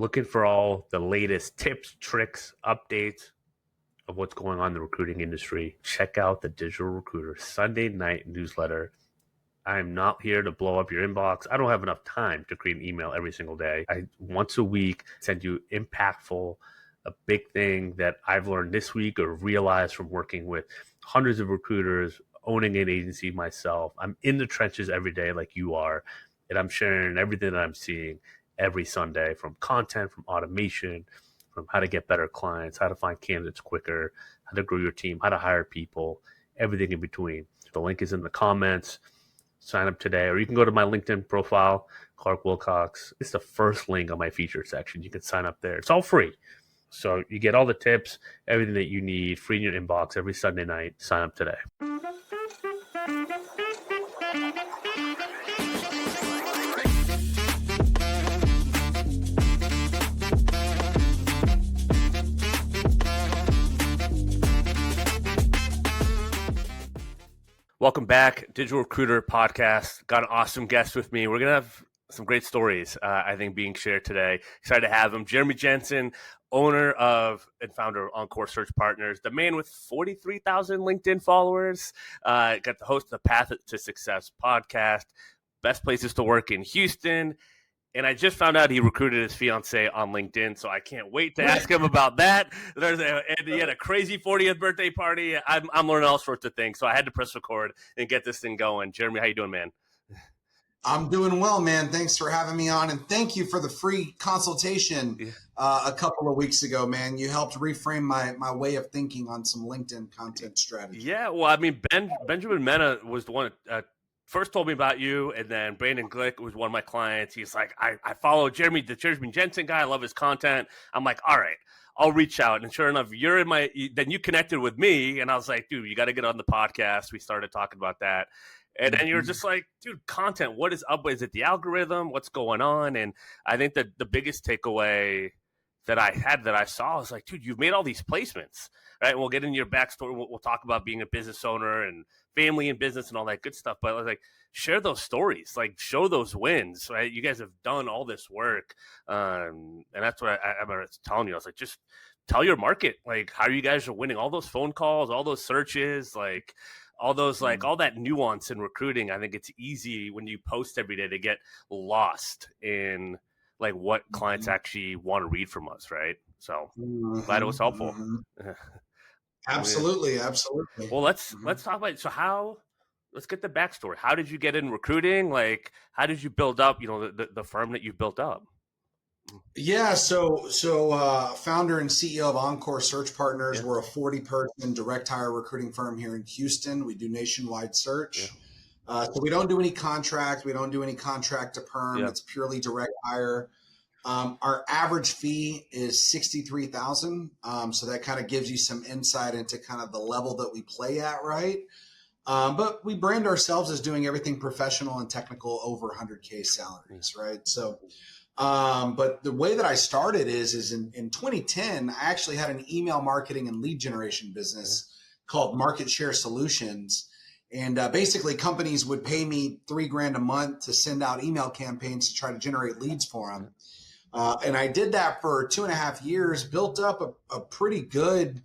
Looking for all the latest tips, tricks, updates of what's going on in the recruiting industry, check out the Digital Recruiter Sunday night newsletter. I'm not here to blow up your inbox. I don't have enough time to create an email every single day. I once a week send you impactful, a big thing that I've learned this week or realized from working with hundreds of recruiters, owning an agency myself. I'm in the trenches every day like you are, and I'm sharing everything that I'm seeing every Sunday, from content, from automation, from how to get better clients, how to find candidates quicker, how to grow your team, how to hire people, everything in between. The link is in the comments. Sign up today, or you can go to my LinkedIn profile, Clark Wilcox. It's the first link on my featured section. You can sign up there. It's all free. So you get all the tips, everything that you need, free in your inbox every Sunday night. Sign up today. Welcome back, Digital Recruiter Podcast. Got an awesome guest with me. We're going to have some great stories, I think, being shared today. Excited to have him. Jeremy Jenson, owner of and founder of Encore Search Partners, the man with 43,000 LinkedIn followers, got the host of the Path to Success podcast, best places to work in Houston. And I just found out he recruited his fiance on LinkedIn, so I can't wait to ask him about that. And he had a crazy 40th birthday party. I'm learning all sorts of things, so I had to press record and get this thing going. Jeremy, how you doing, man? I'm doing well, man. Thanks for having me on, and thank you for the free consultation a couple of weeks ago, man. You helped reframe my way of thinking on some LinkedIn content strategy. Yeah, well, I mean, Benjamin Mena was the one first told me about you, and then Brandon Glick was one of my clients. He's like, I follow the Jeremy Jenson guy. I love his content. I'm like, all right, I'll reach out. And sure enough, then you connected with me, and I was like, dude, you got to get on the podcast. We started talking about that. And then you're just like, dude, content, what is up? Is it the algorithm? What's going on? And I think that the biggest takeaway that I saw was like, dude, you've made all these placements, right? And we'll get into your backstory. We'll talk about being a business owner and family and business and all that good stuff. But I was like, share those stories, like show those wins, right? You guys have done all this work. And that's what I was telling you. I was like, just tell your market, like how you guys are winning all those phone calls, all those searches, like all those, like all that nuance in recruiting. I think it's easy when you post every day to get lost in like what clients actually want to read from us, right? So glad it was helpful. Absolutely. Well, let's talk about it. So let's get the backstory. How did you get in recruiting? Like, how did you build up, the firm that you built up? Yeah, so founder and CEO of Encore Search Partners. Yeah. We're a 40-person direct hire recruiting firm here in Houston. We do nationwide search. Yeah. So we don't do any contract. We don't do any contract to perm. Yeah. It's purely direct hire. Our average fee is $63,000. So that kind of gives you some insight into kind of the level that we play at, right? But we brand ourselves as doing everything professional and technical over 100K salaries, right? So, but the way that I started is in 2010, I actually had an email marketing and lead generation business called Market Share Solutions. And basically companies would pay me $3,000 a month to send out email campaigns to try to generate leads for them. And I did that for 2.5 years, built up a pretty good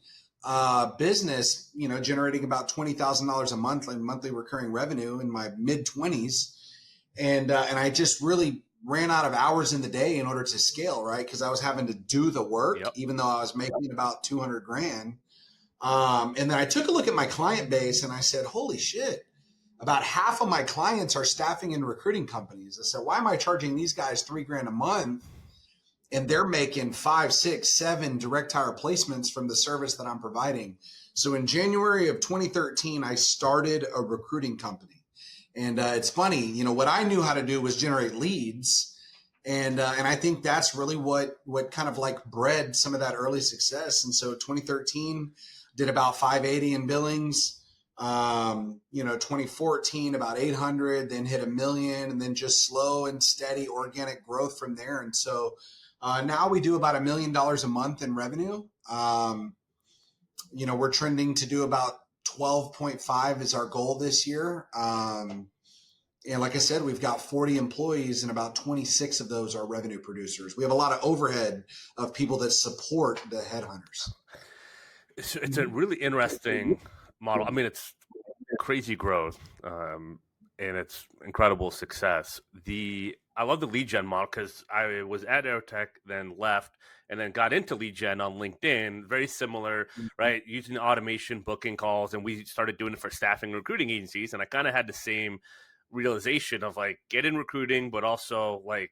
business, generating about $20,000 a month in monthly recurring revenue in my mid-20s. And I just really ran out of hours in the day in order to scale, right? Because I was having to do the work, even though I was making about $200,000. And then I took a look at my client base and I said, holy shit, about half of my clients are staffing and recruiting companies. I said, why am I charging these guys $3,000 a month? And they're making 5, 6, 7 direct hire placements from the service that I'm providing. So in January of 2013, I started a recruiting company. And it's funny, what I knew how to do was generate leads. And I think that's really what kind of like bred some of that early success. And so 2013 did about 580 in billings. 2014 about 800, then hit 1 million, and then just slow and steady organic growth from there. And so now we do about $1 million a month in revenue. We're trending to do about 12.5 is our goal this year. And like I said, we've got 40 employees and about 26 of those are revenue producers. We have a lot of overhead of people that support the headhunters. It's a really interesting model. I mean, it's crazy growth, and it's incredible success. I love the lead gen model because I was at Aerotech, then left, and then got into lead gen on LinkedIn. Very similar, right? Using automation, booking calls, and we started doing it for staffing and recruiting agencies. And I kind of had the same realization of like get in recruiting, but also like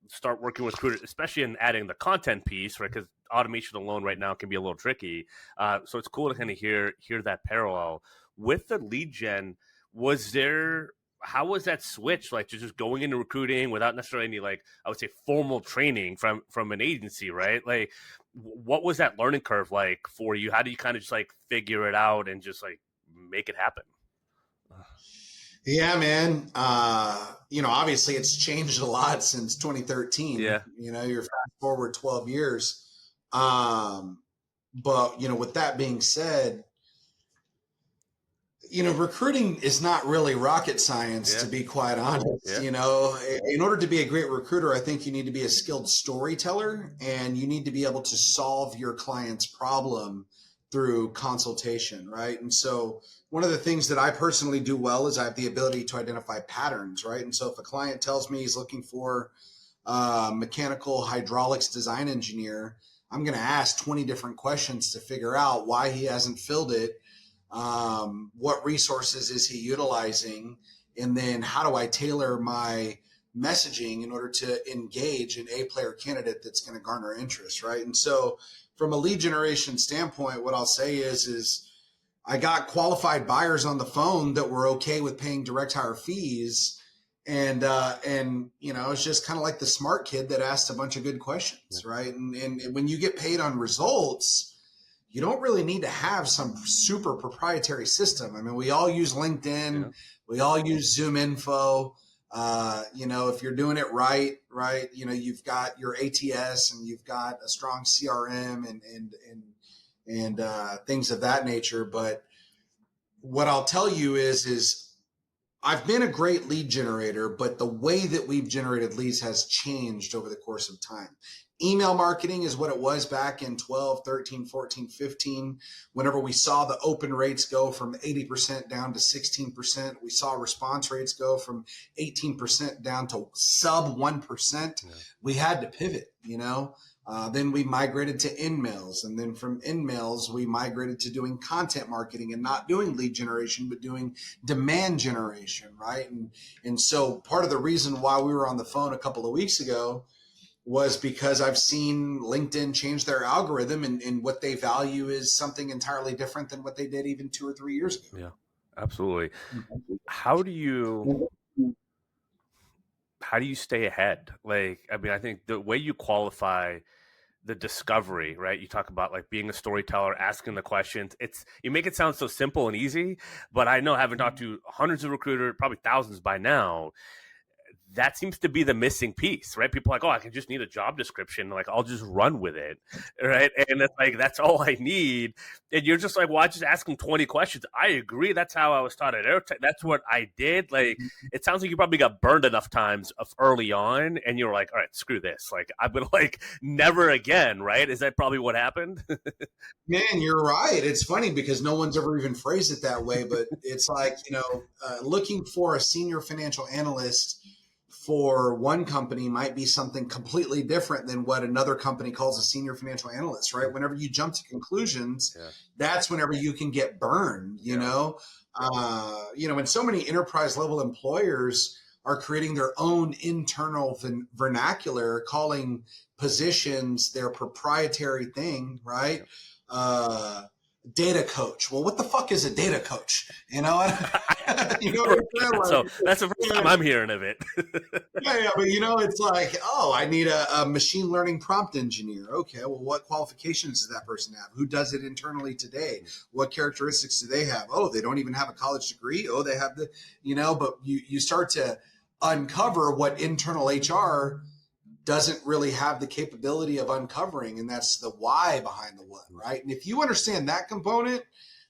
start working with recruiters, especially in adding the content piece, right? Because automation alone right now can be a little tricky. So it's cool to kind of hear that parallel with the lead gen. How was that switch like to just going into recruiting without necessarily any like I would say formal training from an agency, right? Like, what was that learning curve like for you? How do you kind of just like figure it out and just like make it happen? Yeah, man. Obviously it's changed a lot since 2013. Yeah, You're fast forward 12 years. But with that being said, recruiting is not really rocket science, to be quite honest. yeah, In order to be a great recruiter, I think you need to be a skilled storyteller and you need to be able to solve your client's problem through consultation, right? And so one of the things that I personally do well is I have the ability to identify patterns, right? And so if a client tells me he's looking for a mechanical hydraulics design engineer, I'm going to ask 20 different questions to figure out why he hasn't filled it. What resources is he utilizing? And then how do I tailor my messaging in order to engage an A-player candidate that's going to garner interest, right? And so from a lead generation standpoint, what I'll say is I got qualified buyers on the phone that were okay with paying direct hire fees. And it's just kind of like the smart kid that asked a bunch of good questions, right? And when you get paid on results, you don't really need to have some super proprietary system. I mean, we all use LinkedIn, we all use Zoom Info. If you're doing it right, you've got your ATS and you've got a strong CRM and things of that nature. But what I'll tell you is I've been a great lead generator, but the way that we've generated leads has changed over the course of time. Email marketing is what it was back in 12, 13, 14, 15. Whenever we saw the open rates go from 80% down to 16%, we saw response rates go from 18% down to sub 1%. We had to pivot, then we migrated to InMails. And then from InMails, we migrated to doing content marketing and not doing lead generation, but doing demand generation, right? And so part of the reason why we were on the phone a couple of weeks ago was because I've seen LinkedIn change their algorithm and what they value is something entirely different than what they did even 2 or 3 years ago. Yeah, absolutely. How do you stay ahead? Like, I mean, I think the way you qualify the discovery, right? You talk about like being a storyteller, asking the questions. You make it sound so simple and easy, but I know having talked to hundreds of recruiters, probably thousands by now, that seems to be the missing piece, right? People are like, oh, I can just need a job description. Like, I'll just run with it, right? And it's like, that's all I need. And you're just like, well, I just ask them 20 questions. I agree. That's how I was taught at Aerotech. That's what I did. Like, it sounds like you probably got burned enough times of early on, and you're like, all right, screw this. Like, I'm going to like never again, right? Is that probably what happened? Man, you're right. It's funny because no one's ever even phrased it that way, but it's like, looking for a senior financial analyst for one company might be something completely different than what another company calls a senior financial analyst, right? Whenever you jump to conclusions, that's whenever you can get burned, you know? And so many enterprise level employers are creating their own internal vernacular, calling positions their proprietary thing, right? Data coach. Well, what the fuck is a data coach? You know So that's the first time I'm hearing of it. yeah, but it's like, oh, I need a machine learning prompt engineer. Okay, well, what qualifications does that person have? Who does it internally today? What characteristics do they have? Oh, they don't even have a college degree. Oh, they have but you start to uncover what internal HR doesn't really have the capability of uncovering, and that's the why behind the what, right? And if you understand that component,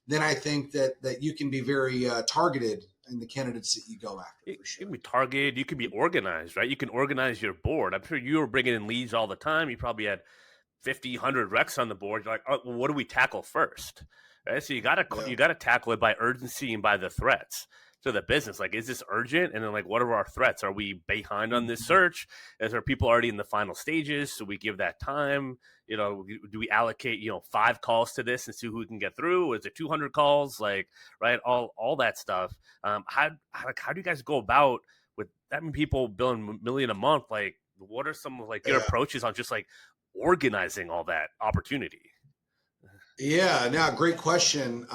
then I think that you can be very targeted in the candidates that you go after, You for sure. can be targeted. You can be organized, right? You can organize your board. I'm sure you were bringing in leads all the time. You probably had 50, 100 recs on the board. You're like, oh, well, what do we tackle first? Right. So Yeah. you gotta tackle it by urgency and by the threats to the business. Like, is this urgent? And then, like, what are our threats? Are we behind on this search? Is there people already in the final stages? So we give that time. Do we allocate 5 calls to this and see who we can get through? Is it 200 calls? Like, right, all that stuff. How do you guys go about with that many people billing $1 million a month? Like, what are some of, like, your approaches on just like organizing all that opportunity? Yeah, now great question.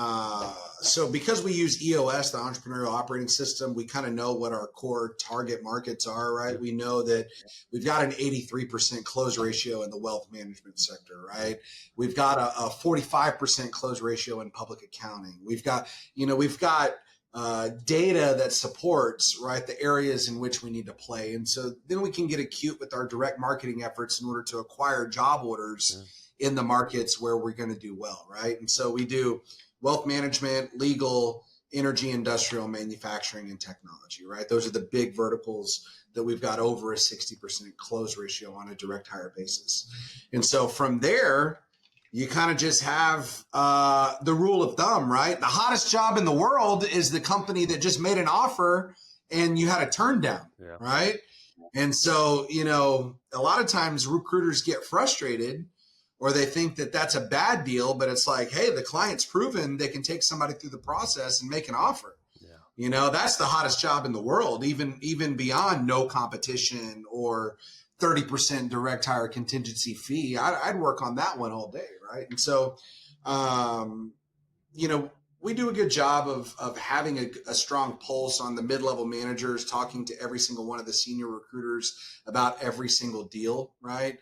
So because we use EOS, the entrepreneurial operating system, we kind of know what our core target markets are, right? We know that we've got an 83% close ratio in the wealth management sector, right? We've got a 45% close ratio in public accounting. We've got data that supports, right, the areas in which we need to play. And so then we can get acute with our direct marketing efforts in order to acquire job orders in the markets where we're going to do well, right? And so we do wealth management, legal, energy, industrial, manufacturing, and technology, right? Those are the big verticals that we've got over a 60% close ratio on a direct hire basis. And so from there, you kind of just have the rule of thumb, right? The hottest job in the world is the company that just made an offer and you had a turn down, right? And so, a lot of times recruiters get frustrated or they think that that's a bad deal, but it's like, hey, the client's proven they can take somebody through the process and make an offer. That's the hottest job in the world, even beyond no competition or 30% direct hire contingency fee. I'd work on that one all day, right? And so, we do a good job of having a strong pulse on the mid-level managers, talking to every single one of the senior recruiters about every single deal, right?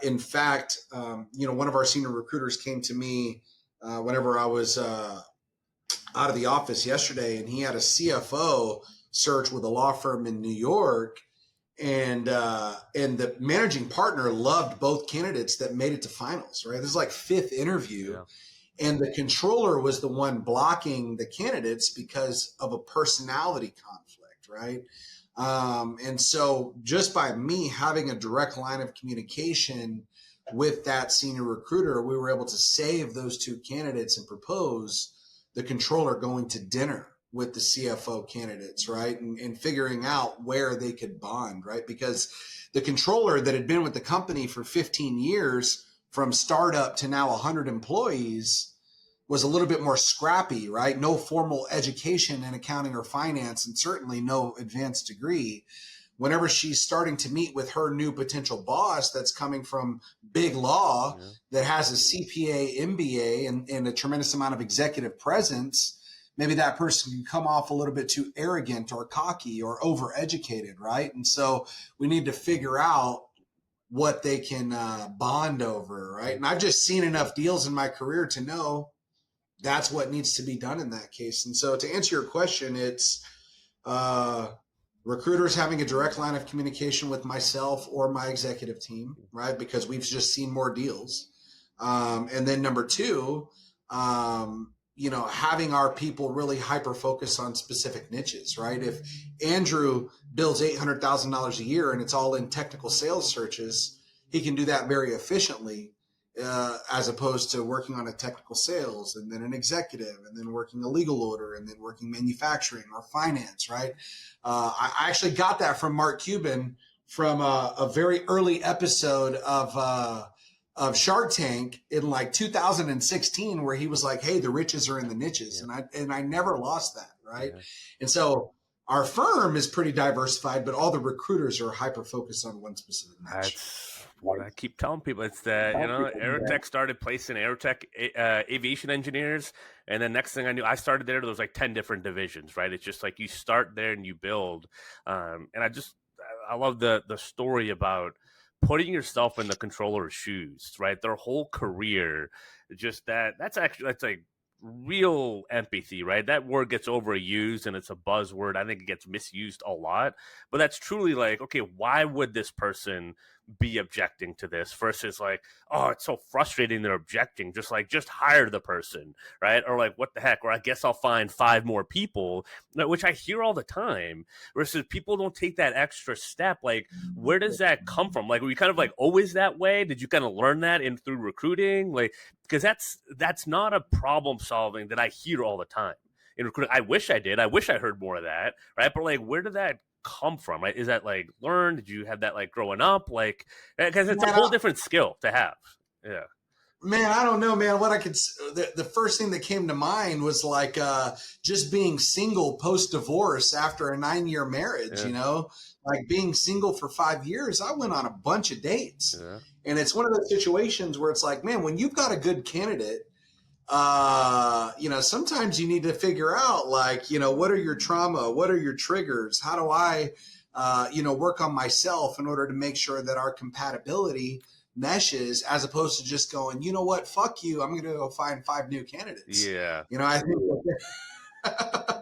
In fact, one of our senior recruiters came to me whenever I was out of the office yesterday, and he had a CFO search with a law firm in New York, and the managing partner loved both candidates that made it to finals, right? This is like 5th interview. And the controller was the one blocking the candidates because of a personality conflict, right? And so just by me having a direct line of communication with that senior recruiter, we were able to save those 2 candidates and propose the controller going to dinner with the CFO candidates, right? And figuring out where they could bond, right? Because the controller that had been with the company for 15 years, from startup to now 100 employees, was a little bit more scrappy, right? No formal education in accounting or finance, and certainly no advanced degree. Whenever she's starting to meet with her new potential boss that's coming from big law, that has a CPA, MBA, and a tremendous amount of executive presence, maybe that person can come off a little bit too arrogant or cocky or overeducated, right? And so we need to figure out what they can bond over, right? And I've just seen enough deals in my career to know that's what needs to be done in that case. And so to answer your question, it's recruiters having a direct line of communication with myself or my executive team, right? Because we've just seen more deals. And then number 2, having our people really hyper focus on specific niches, right? If Andrew bills $800,000 a year and it's all in technical sales searches, he can do that very efficiently, as opposed to working on a technical sales and then an executive and then working a legal order and then working manufacturing or finance, right? I actually got that from Mark Cuban from a very early episode of Shark Tank in like 2016, where he was like, hey, the riches are in the niches. And I never lost that, right? And so our firm is pretty diversified, but all the recruiters are hyper-focused on one specific niche. That's what I keep telling people. It's that, Aerotech started placing Aerotech aviation engineers. And then next thing I knew, I started there was like 10 different divisions, right? It's just like you start there and you build. And I love the story about putting yourself in the controller's shoes, right? Their whole career, just that's like real empathy, right? That word gets overused and it's a buzzword. I think it gets misused a lot, but that's truly like, okay, why would this person be objecting to this versus like, oh, it's so frustrating they're objecting. Just hire the person, right? Or like, what the heck? Or I guess I'll find 5 more people, which I hear all the time. Versus people don't take that extra step. Like, where does that come from? Like, were you kind of like always that way? Did you kind of learn that in through recruiting? Like, because that's not a problem solving that I hear all the time in recruiting. I wish I did. I wish I heard more of that, right? But like, where did that come from, right? Is that like learned? Did you have that like growing up? Like, because it's a whole different skill to have. Yeah. Man, I don't know, man. What I could, the first thing that came to mind was like just being single post divorce after a 9-year marriage, Yeah. you know, like being single for 5 years. I went on a bunch of dates. Yeah. And it's one of those situations where it's like, man, when you've got a good candidate, you know, sometimes you need to figure out like, you know, what are your trauma? What are your triggers? How do I, you know, work on myself in order to make sure that our compatibility meshes, as opposed to just going, you know what, fuck you, I'm going to go find 5 new candidates. Yeah. You know, I think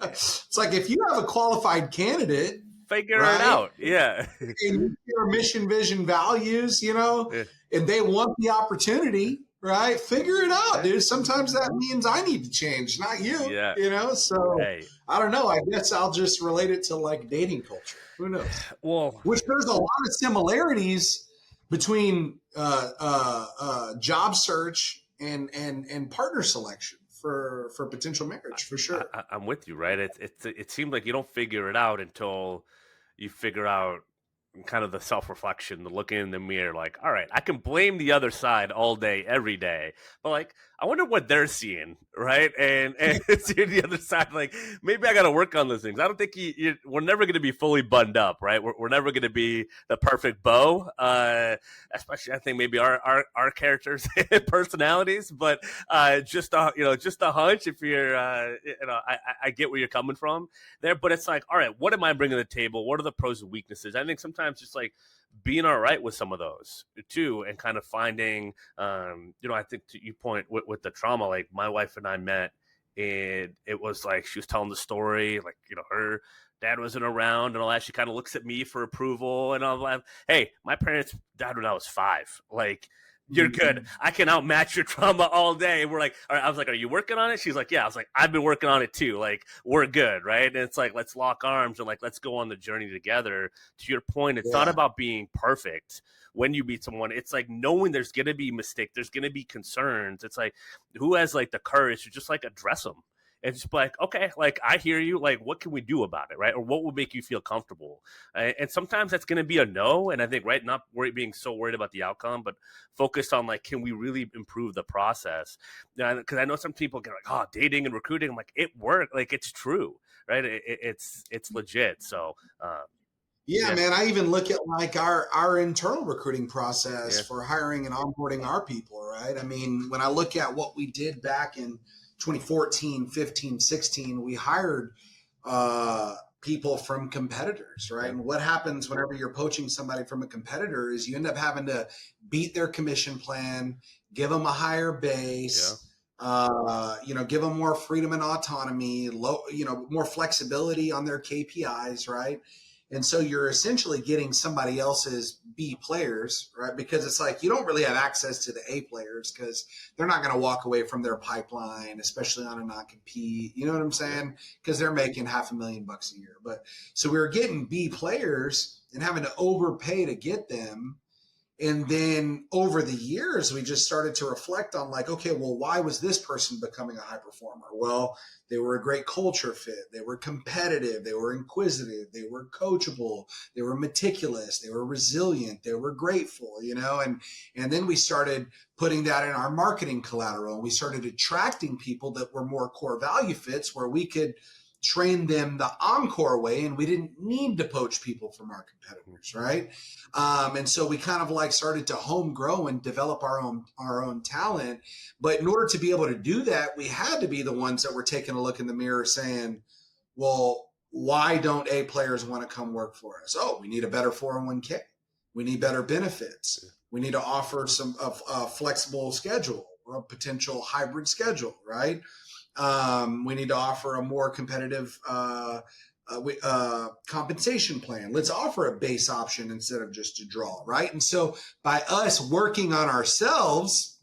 it's like, if you have a qualified candidate, Figure right, it out. Yeah. and you share mission, vision, values, you know, Yeah. and they want the opportunity, right? Figure it out, dude. Sometimes that means I need to change, not you. Yeah. You know, so Hey. I don't know. I guess I'll just relate it to like dating culture. Who knows? Well, Which there's a lot of similarities between job search and partner selection for potential marriage, for sure. I'm with you, right? It seemed like you don't figure it out until you figure out kind of the self-reflection, the looking in the mirror, like, all right, I can blame the other side all day, every day, but like, I wonder what they're seeing, right? And seeing the other side, like, maybe I got to work on those things. I don't think we're never going to be fully buttoned up, right? We're never going to be the perfect bow, especially I think maybe our characters and personalities, but just a hunch. If you're, I get where you're coming from there, but it's like, all right, what am I bringing to the table? What are the pros and weaknesses? I think sometimes just like being all right with some of those too, and kind of finding, I think to you point with the trauma, like my wife and I met, and it was like she was telling the story, like, her dad wasn't around and all that. She kind of looks at me for approval, and I'm like, hey, my parents died when I was 5. Like, you're good. I can outmatch your trauma all day. And we're like, all right, I was like, are you working on it? She's like, yeah. I was like, I've been working on it too. Like, we're good, right? And it's like, let's lock arms and like, let's go on the journey together. To your point, it's not about being perfect when you meet someone. It's like knowing there's going to be mistakes. There's going to be concerns. It's like, who has like the courage to just like address them? And just be like, okay, like, I hear you. Like, what can we do about it, right? Or what will make you feel comfortable? And sometimes that's going to be a no. And I think, right, not being so worried about the outcome, but focused on, like, can we really improve the process? Because I know some people get like, oh, dating and recruiting. I'm like, it worked. Like, it's true, right? It's legit. So, yeah, man. I even look at like our internal recruiting process for hiring and onboarding our people, right? I mean, when I look at what we did back in 2014, 15, 16, we hired people from competitors, right? And what happens whenever you're poaching somebody from a competitor is you end up having to beat their commission plan, give them a higher base, give them more freedom and autonomy, more flexibility on their KPIs, right? And so you're essentially getting somebody else's B players, right? Because it's like you don't really have access to the A players because they're not going to walk away from their pipeline, especially on a non-compete. You know what I'm saying? Because they're making $500,000 a year. But so we were getting B players and having to overpay to get them. And then over the years, we just started to reflect on like, okay, well, why was this person becoming a high performer? Well, they were a great culture fit. They were competitive. They were inquisitive. They were coachable. They were meticulous. They were resilient. They were grateful, and then we started putting that in our marketing collateral. And we started attracting people that were more core value fits where we could train them the Encore way, and we didn't need to poach people from our competitors, right? And so we kind of like started to home grow and develop our own talent. But in order to be able to do that, we had to be the ones that were taking a look in the mirror saying, well, why don't A players want to come work for us? Oh, we need a better 401k. We need better benefits. We need to offer some flexible schedule or a potential hybrid schedule, right? We need to offer a more competitive compensation plan. Let's offer a base option instead of just a draw, right? And so by us working on ourselves,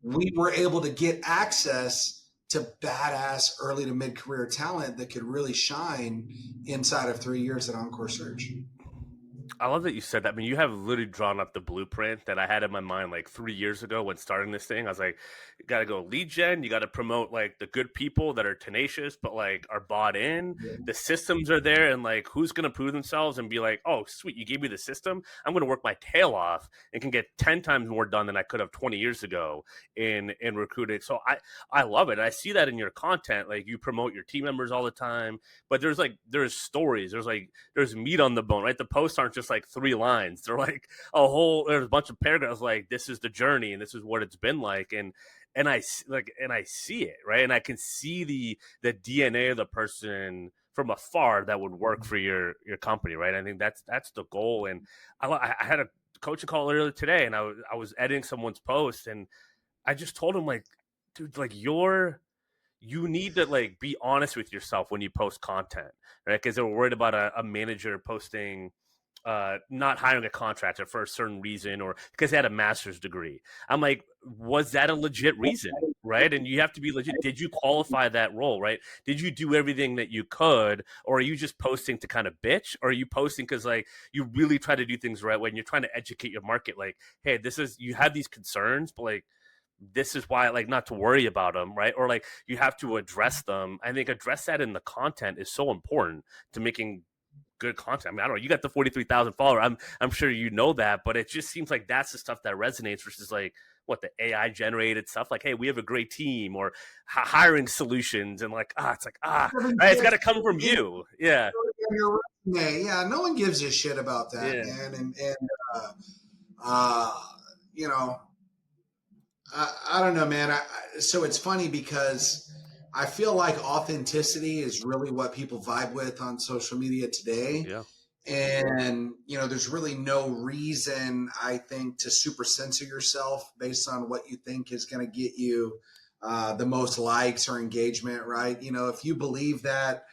we were able to get access to badass early to mid-career talent that could really shine inside of 3 years at Encore Search. I love that you said that. I mean, you have literally drawn up the blueprint that I had in my mind like 3 years ago when starting this thing. I was like, you got to go lead gen. You got to promote like the good people that are tenacious, but like are bought in. Yeah. The systems are there, and like who's going to prove themselves and be like, oh, sweet, you gave me the system. I'm going to work my tail off and can get 10 times more done than I could have 20 years ago in recruiting. So I love it. I see that in your content. Like you promote your team members all the time, but there's stories. There's meat on the bone, right? The posts aren't just like 3 lines. They're like there's a bunch of paragraphs like this is the journey and this is what it's been like. And I see it, right? And I can see the DNA of the person from afar that would work for your company, right? I think that's the goal. And I had a coaching call earlier today, and I was editing someone's post, and I just told him like, dude, like you need to like be honest with yourself when you post content, right? Because they're worried about a manager posting not hiring a contractor for a certain reason or because they had a master's degree. I'm like, was that a legit reason, right? And you have to be legit. Did you qualify that role, right? Did you do everything that you could, or are you just posting to kind of bitch? Or are you posting because like you really try to do things the right way and you're trying to educate your market? Like, hey, you have these concerns, but like this is why, like, not to worry about them, right? Or like you have to address them. I think address that in the content is so important to making good content. I mean, I don't know. You got the 43,000 follower. I'm sure you know that, but it just seems like that's the stuff that resonates versus like what the AI generated stuff. Like, hey, we have a great team or hiring solutions, and like it's like right, it's got to come from you. Yeah. Yeah, no one gives a shit about that, man. And you know, I don't know, man. So it's funny because I feel like authenticity is really what people vibe with on social media today. Yeah. And, there's really no reason, I think, to super censor yourself based on what you think is going to get you the most likes or engagement, right? If you believe that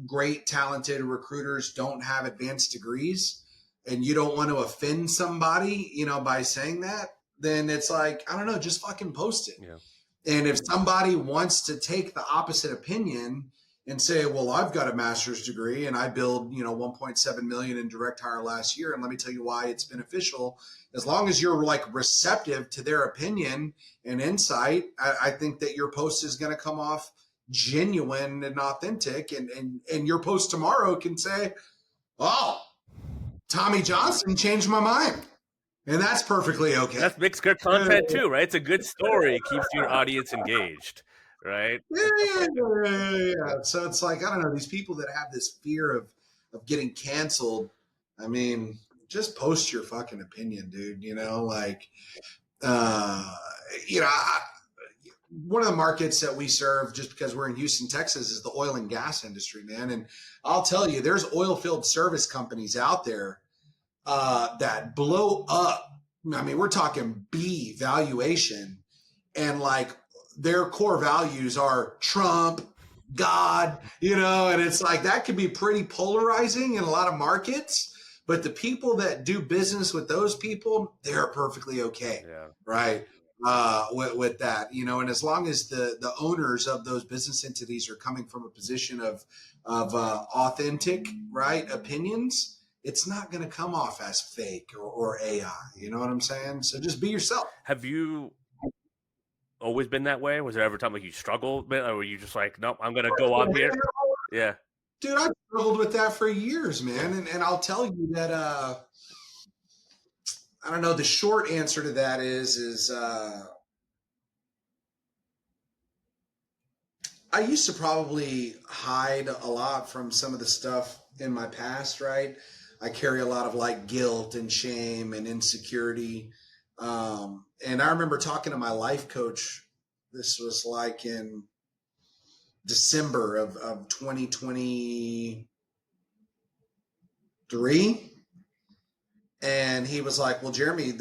great, talented recruiters don't have advanced degrees and you don't want to offend somebody, by saying that, then it's like, I don't know, just fucking post it. Yeah. And if somebody wants to take the opposite opinion and say, well, I've got a master's degree and I billed, 1.7 million in direct hire last year, and let me tell you why it's beneficial. As long as you're like receptive to their opinion and insight, I think that your post is going to come off genuine and authentic. And your post tomorrow can say, oh, Tommy Johnson changed my mind. And that's perfectly okay. That makes good content too, right? It's a good story. It keeps your audience engaged, right? Yeah. So it's like, I don't know, these people that have this fear of getting canceled. I mean, just post your fucking opinion, dude. One of the markets that we serve, just because we're in Houston, Texas, is the oil and gas industry, man. And I'll tell you, there's oil field service companies out there that blow up. I mean, we're talking B valuation, and like their core values are Trump, God, and it's like that could be pretty polarizing in a lot of markets. But the people that do business with those people, they're perfectly okay, right? With that, and as long as the owners of those business entities are coming from a position of authentic, right, opinions, it's not going to come off as fake or AI. You know what I'm saying? So just be yourself. Have you always been that way? Was there ever a time like you struggled, or were you just like, nope, I'm going to go on here? Yeah. Dude, I struggled with that for years, man. And I'll tell you that, I don't know, the short answer to that is I used to probably hide a lot from some of the stuff in my past, right? I carry a lot of like guilt and shame and insecurity. And I remember talking to my life coach. This was like in December of 2023. And he was like, well, Jeremy,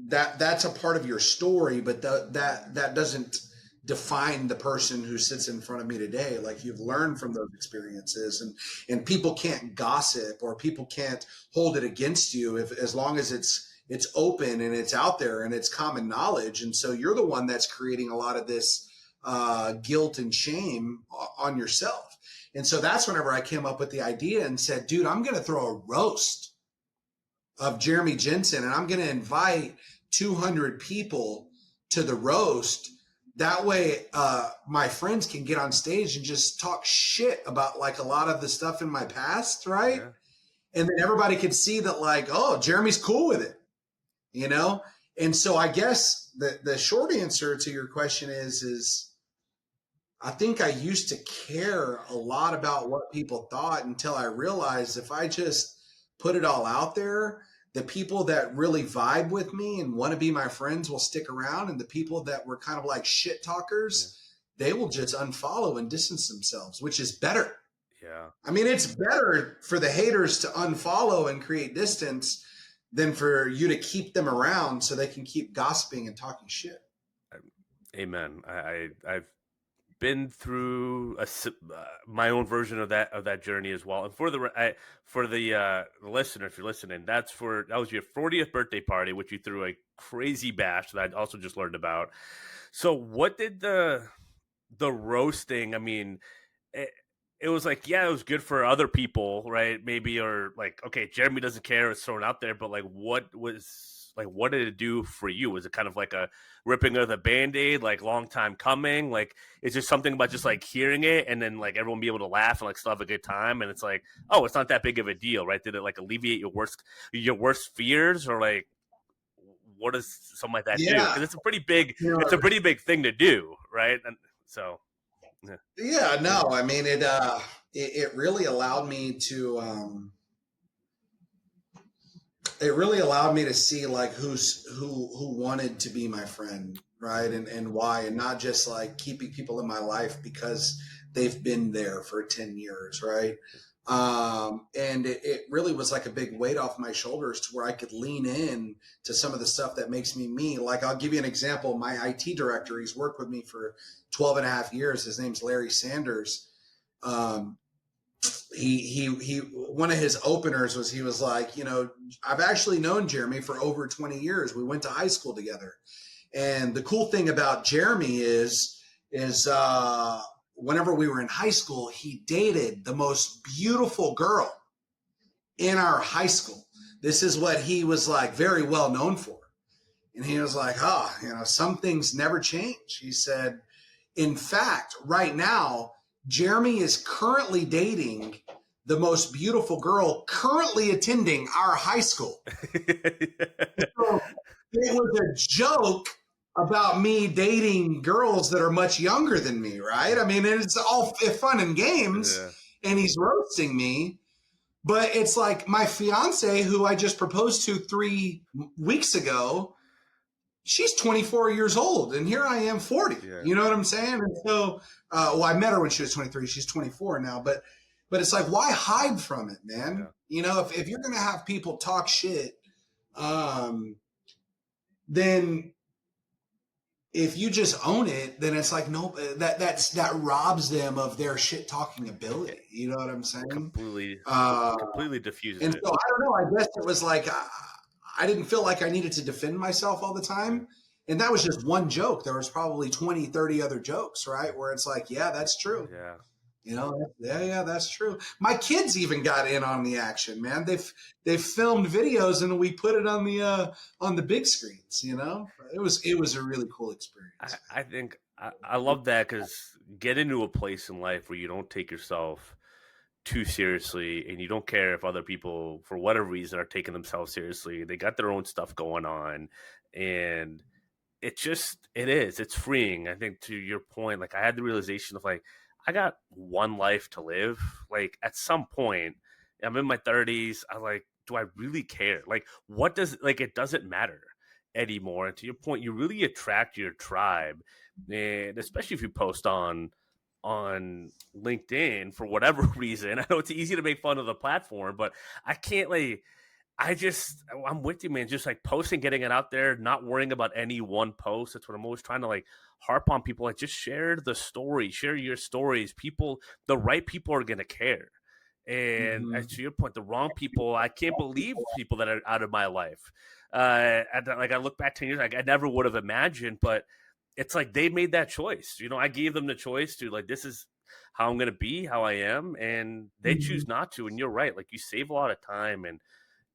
that's a part of your story, but that doesn't define the person who sits in front of me today. Like you've learned from those experiences, and people can't gossip or people can't hold it against you if as long as it's open and it's out there and it's common knowledge. And so you're the one that's creating a lot of this guilt and shame on yourself. And so that's whenever I came up with the idea and said, dude, I'm going to throw a roast of Jeremy Jenson and I'm going to invite 200 people to the roast. That way, my friends can get on stage and just talk shit about like a lot of the stuff in my past, right? Yeah. And then everybody could see that like, oh, Jeremy's cool with it, you know? And so I guess the short answer to your question is I think I used to care a lot about what people thought until I realized if I just put it all out there, the people that really vibe with me and want to be my friends will stick around. And the people that were kind of like shit talkers, they will just unfollow and distance themselves, which is better. Yeah. I mean, it's better for the haters to unfollow and create distance than for you to keep them around so they can keep gossiping and talking shit. Amen. I've been through my own version of that journey as well. And for the listener, if you're listening, that was your 40th birthday party, which you threw a crazy bash that I also just learned about. So what did the roasting? I mean, it was like, yeah, it was good for other people, right? Maybe, or like, okay, Jeremy doesn't care, it's thrown out there, but like, what did it do for you? Was it kind of like a ripping of the Band-Aid, like long time coming? Like, it's just something about just like hearing it and then like everyone be able to laugh and like still have a good time. And it's like, oh, it's not that big of a deal, right? Did it like alleviate your worst fears, or like, what does something like that do? Because it's a pretty big thing to do, right? And so, yeah, no, I mean, it really allowed me to, it really allowed me to see like who wanted to be my friend, right? And why, and not just like keeping people in my life because they've been there for 10 years, right? And it really was like a big weight off my shoulders to where I could lean in to some of the stuff that makes me me. Like, I'll give you an example. My IT director, he's worked with me for 12 and a half years. His name's Larry Sanders. He one of his openers was, he was like, you know, I've actually known Jeremy for over 20 years. We went to high school together. And the cool thing about Jeremy is whenever we were in high school, he dated the most beautiful girl in our high school. This is what he was like very well known for. And he was like, you know, some things never change. He said, in fact, right now, Jeremy is currently dating the most beautiful girl currently attending our high school. So it was a joke about me dating girls that are much younger than me, right? I mean, it's all fun and games, and he's roasting me. But it's like my fiance, who I just proposed to 3 weeks ago, she's 24 years old, and here I am 40. Yeah. You know what I'm saying? And so, well, I met her when she was 23. She's 24 now, but it's like, why hide from it, man? Yeah. You know, if you're going to have people talk shit, then if you just own it, then it's like, no, that robs them of their shit talking ability. You know what I'm saying? Completely diffuses and it. So I don't know. I guess it was like, I didn't feel like I needed to defend myself all the time. And that was just one joke. There was probably 20, 30 other jokes, right? Where it's like, yeah, that's true. Yeah. You know, yeah, that's true. My kids even got in on the action, man. They've filmed videos and we put it on the big screens. You know, it was a really cool experience. I think I love that, because get into a place in life where you don't take yourself too seriously, and you don't care if other people, for whatever reason, are taking themselves seriously. They got their own stuff going on, and it's freeing. I think, to your point, like, I had the realization of like, I got one life to live. Like, at some point, I'm in my 30s. I'm like, do I really care? Like, it doesn't matter anymore. And to your point, you really attract your tribe, and especially if you post on LinkedIn for whatever reason. I know it's easy to make fun of the platform, but I can't, like, I'm with you, man. Just like posting, getting it out there, not worrying about any one post. That's what I'm always trying to like harp on people. Like, just share the story, share your stories. The right people are gonna care. And Mm-hmm. to your point, the wrong people, I can't believe people that are out of my life. Like I look back 10 years, like I never would have imagined, but it's like they made that choice. I gave them the choice to like, this is how I'm gonna be, how I am, and they Mm-hmm. choose not to. And you're right, like you save a lot of time and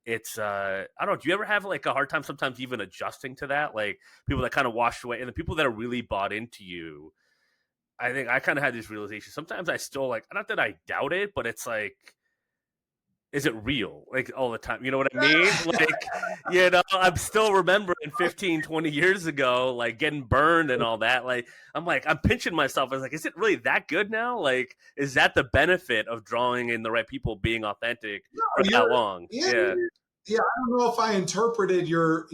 it's I don't know. Do you ever have like a hard time sometimes even adjusting to that? Like people that kind of washed away, and the people that are really bought into you. I think I kind of had this realization. Sometimes I still like, not that I doubt it, but it's like, is it real? Like all the time, you know what I mean? Like, I'm still remembering 15, 20 years ago, like getting burned and all that. Like, I'm pinching myself. I was like, is it really that good now? Like, is that the benefit of drawing in the right people, being authentic No, for that long? yeah, Yeah, yeah. I don't know if I interpreted your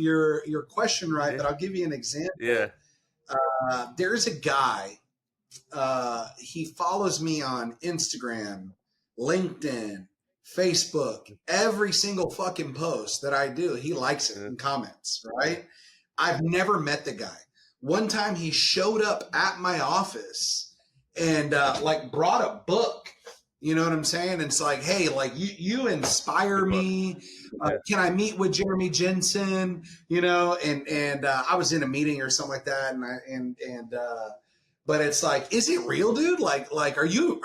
question right, yeah, but I'll give you an yeah. example. There's a guy. He follows me on Instagram, LinkedIn, Facebook. Every single fucking post that I do, he likes it Yeah. and comments. Right? I've never met the guy. One time he showed up at my office and like brought a book. You know what I'm saying? It's like, hey, like you inspire Good book. me. Yeah. Can I meet with Jeremy Jenson? And I was in a meeting or something like that, but it's like, is it real, dude? Like, are you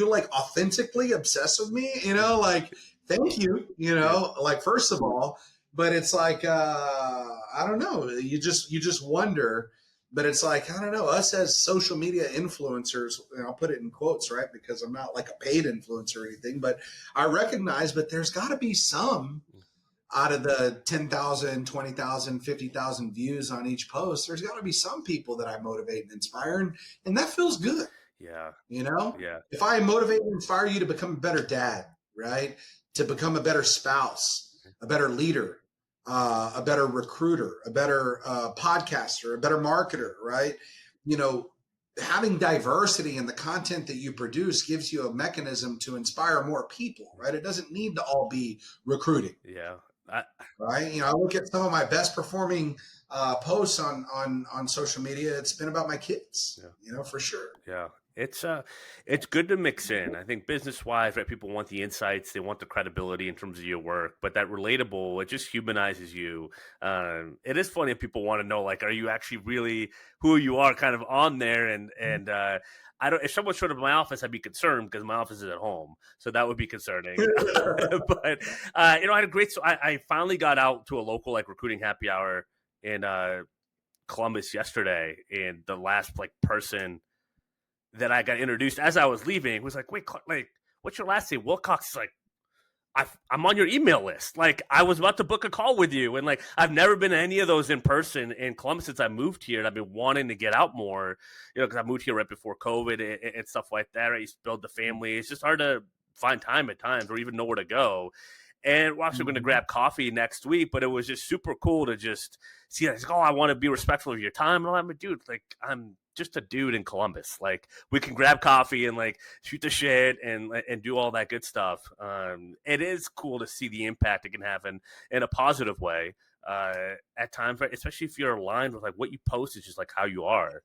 like authentically obsessed with me? Like, thank you. Yeah. Like, first of all, but it's like, I don't know. You just wonder. But it's like, I don't know, us as social media influencers, and I'll put it in quotes, right? Because I'm not like a paid influencer or anything, but I recognize, but there's got to be some out of the 10,000, 20,000, 50,000 views on each post, there's got to be some people that I motivate and inspire. And that feels good. Yeah. You know, Yeah. if I motivate and inspire you to become a better dad, right? To become a better spouse, a better leader, a better recruiter, a better podcaster, a better marketer, right? You know, having diversity in the content that you produce gives you a mechanism to inspire more people, right? It doesn't need to all be recruiting, Yeah. I, right? I look at some of my best performing posts on social media. It's been about my kids, yeah. for sure. Yeah. It's good to mix in. I think business wise, right? People want the insights, they want the credibility in terms of your work, but that relatable, it just humanizes you. It is funny if people want to know, like, are you actually really who you are, kind of on there? And I don't. If someone showed up at my office, I'd be concerned because my office is at home, so that would be concerning. But I had a great. So I finally got out to a local like recruiting happy hour in Columbus yesterday, and the last like person that I got introduced as I was leaving was like, wait, like, what's your last name? Wilcox is like, I'm on your email list. Like, I was about to book a call with you. And like, I've never been to any of those in person in Columbus since I moved here. And I've been wanting to get out more, because I moved here right before COVID and stuff like that. I used to build the family. It's just hard to find time at times or even know where to go. And we're actually going to grab coffee next week, but it was just super cool to just see that. Like, oh, I want to be respectful of your time. And I'm like, dude, like, I'm just a dude in Columbus. Like, we can grab coffee and like shoot the shit and do all that good stuff. It is cool to see the impact it can have in a positive way at times, right? Especially if you're aligned with like what you post is just like how you are.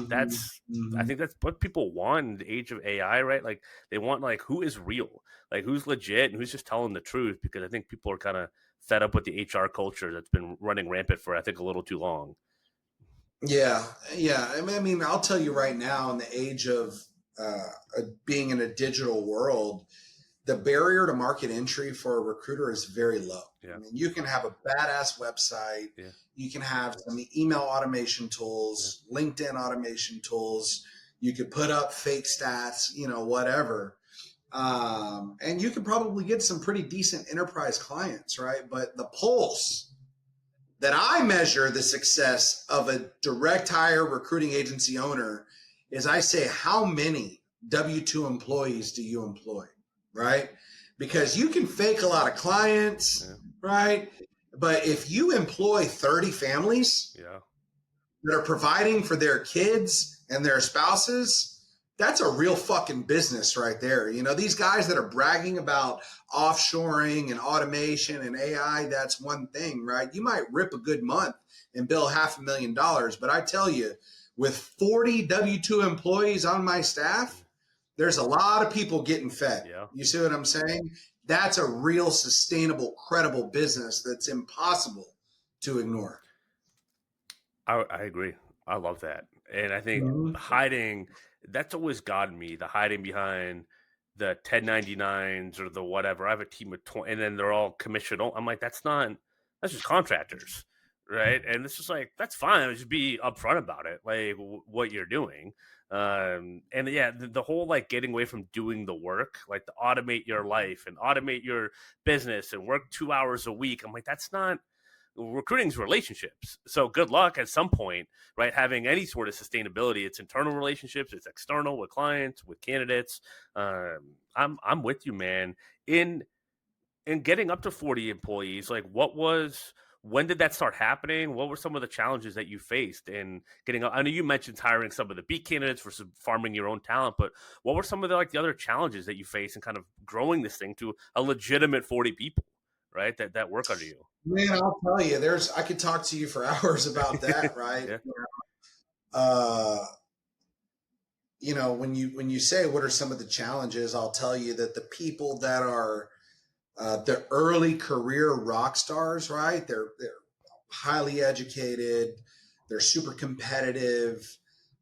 That's I think that's what people want in the age of AI, right? Like they want like who is real, like who's legit and who's just telling the truth, because I think people are kind of fed up with the HR culture that's been running rampant for I think a little too long. Yeah, yeah. I mean, I'll tell you right now, in the age of being in a digital world, the barrier to market entry for a recruiter is very low. Yeah. I mean, you can have a badass website, Yeah. you can have some email automation tools, LinkedIn automation tools, you could put up fake stats, whatever. And you could probably get some pretty decent enterprise clients, right? But the pulse that I measure the success of a direct hire recruiting agency owner is I say, how many W-2 employees do you employ, right? Because you can fake a lot of clients, right? But if you employ 30 families that are providing for their kids and their spouses, that's a real fucking business right there. You know, these guys that are bragging about offshoring and automation and AI, that's one thing, right? You might rip a good month and bill $500,000, but I tell you, with 40 W-2 employees on my staff, there's a lot of people getting fed. Yeah. You see what I'm saying? That's a real sustainable, credible business that's impossible to ignore. I agree. I love that. And I think hiding, that's always gotten me, the hiding behind the 1099s or the whatever. I have a team of 20 and then they're all commissioned. I'm like, that's just contractors. Right. And it's just like, that's fine. Just be upfront about it, like what you're doing. And yeah, the whole like getting away from doing the work, like to automate your life and automate your business and work 2 hours a week. I'm like, that's not, recruiting's relationships. So good luck at some point, right? Having any sort of sustainability. It's internal relationships, it's external with clients, with candidates. I'm with you, man. In getting up to 40 employees, like when did that start happening? What were some of the challenges that you faced in getting up? I know you mentioned hiring some of the B candidates versus farming your own talent, but what were some of the other challenges that you faced in kind of growing this thing to a legitimate 40 people, right? That work under you. Man, I'll tell you, I could talk to you for hours about that, right? Yeah. You know, when you say what are some of the challenges, I'll tell you that the people that are the early career rock stars, right? They're highly educated, they're super competitive.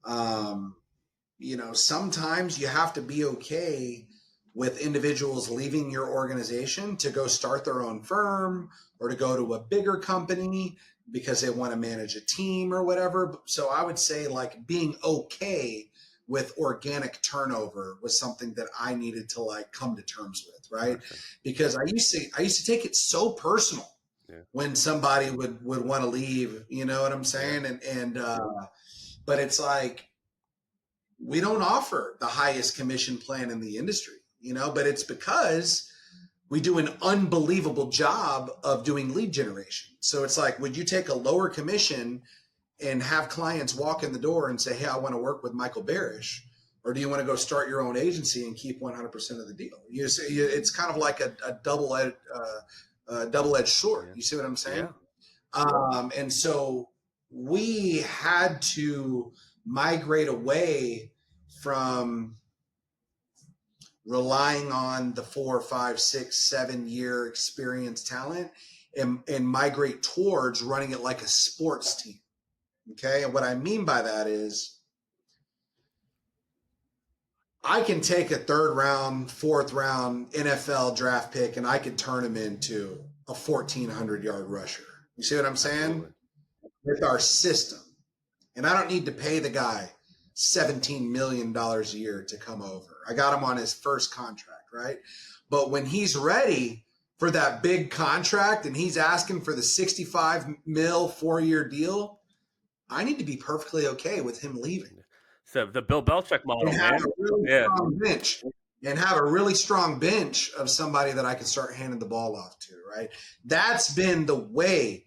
You know, sometimes you have to be okay with individuals leaving your organization to go start their own firm or to go to a bigger company because they want to manage a team or whatever. So I would say like being okay with organic turnover was something that I needed to like come to terms with, right? Because I used to take it so personal when somebody would want to leave, you know what I'm saying? But it's like, we don't offer the highest commission plan in the industry, you know, but it's because we do an unbelievable job of doing lead generation. So it's like, would you take a lower commission and have clients walk in the door and say, hey, I want to work with Michael Barish? Or do you want to go start your own agency and keep 100% of the deal? You see, it's kind of like a double-edged sword. You see what I'm saying? Yeah. And so we had to migrate away from relying on the 4, 5, 6, 7 year experienced talent and migrate towards running it like a sports team. Okay. And what I mean by that is I can take a 3rd round, 4th round NFL draft pick and I could turn him into a 1,400 yard rusher. You see what I'm saying? Absolutely. With our system. And I don't need to pay the guy $17 million a year to come over. I got him on his first contract, right? But when he's ready for that big contract and he's asking for the 65 mil 4-year deal, I need to be perfectly okay with him leaving. So the Bill Belichick model, and have a really strong bench, and have a really strong bench of somebody that I can start handing the ball off to, right? That's been the way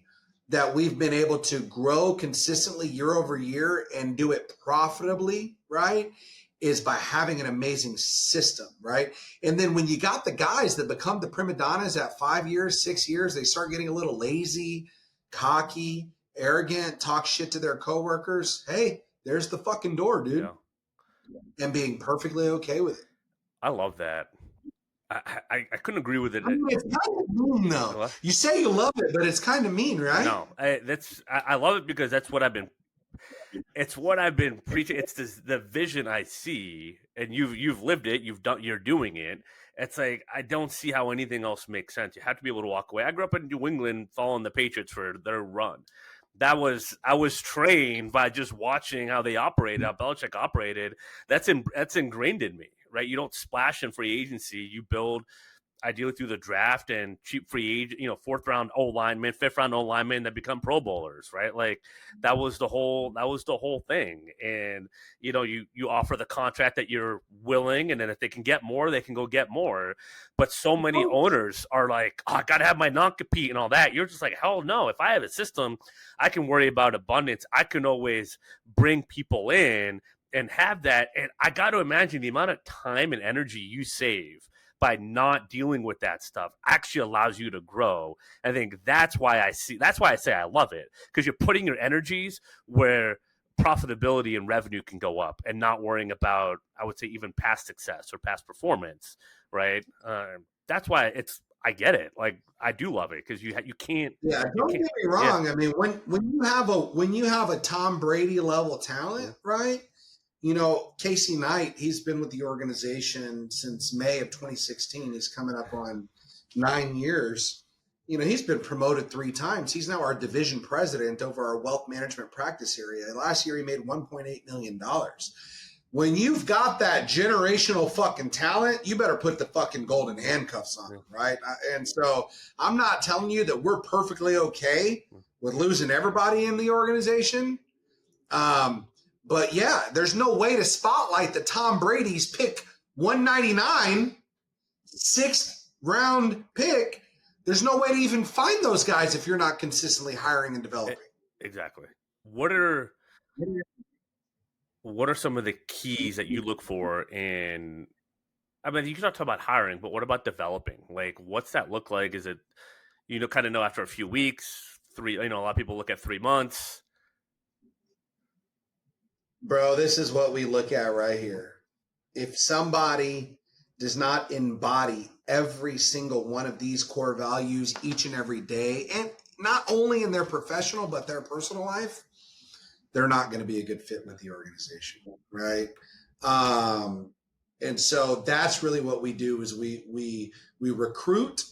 that we've been able to grow consistently year over year and do it profitably, right? Is by having an amazing system, right? And then when you got the guys that become the prima donnas at 5 years, 6 years, they start getting a little lazy, cocky, arrogant, talk shit to their coworkers. Hey, there's the fucking door, dude. Yeah. And being perfectly okay with it. I love that. I couldn't agree with it. I mean, it's kind of mean, though. What? You say you love it, but it's kind of mean, right? No, I love it because that's what I've been. It's what I've been preaching. It's the vision I see, and you've lived it. You're doing it. It's like I don't see how anything else makes sense. You have to be able to walk away. I grew up in New England, following the Patriots for their run. I was trained by just watching how they operated, how Belichick operated. That's ingrained in me, right? You don't splash in free agency. You build ideally through the draft and cheap free agent, 4th round O linemen, 5th round O linemen that become Pro Bowlers, right? Like that was the whole thing. And you offer the contract that you're willing, and then if they can get more, they can go get more. But so many owners are like, oh, I gotta have my non-compete and all that. You're just like, hell no. If I have a system, I can worry about abundance. I can always bring people in and have that. And I got to imagine the amount of time and energy you save by not dealing with that stuff actually allows you to grow. I think that's why I say I love it, because you're putting your energies where profitability and revenue can go up and not worrying about, I would say, even past success or past performance, right? That's why I get it. Like, I do love it, because you can't. Yeah, You don't can't. get me wrong. I mean, when you have a Tom Brady level talent, right? You know, Casey Knight, he's been with the organization since May of 2016. He's coming up on 9 years. You know, he's been promoted 3 times. He's now our division president over our wealth management practice area. Last year, he made $1.8 million. When you've got that generational fucking talent, you better put the fucking golden handcuffs on them, right? And so I'm not telling you that we're perfectly okay with losing everybody in the organization. But yeah, there's no way to spotlight the Tom Brady's pick 199, 6th round pick. There's no way to even find those guys if you're not consistently hiring and developing. Exactly. What are some of the keys that you look for in, I mean, you can talk about hiring, but what about developing? Like, what's that look like? Is it, kind of know after a few weeks, a lot of people look at 3 months. Bro, this is what we look at right here. If somebody does not embody every single one of these core values each and every day, and not only in their professional, but their personal life, they're not going to be a good fit with the organization, right? And so that's really what we do is we recruit,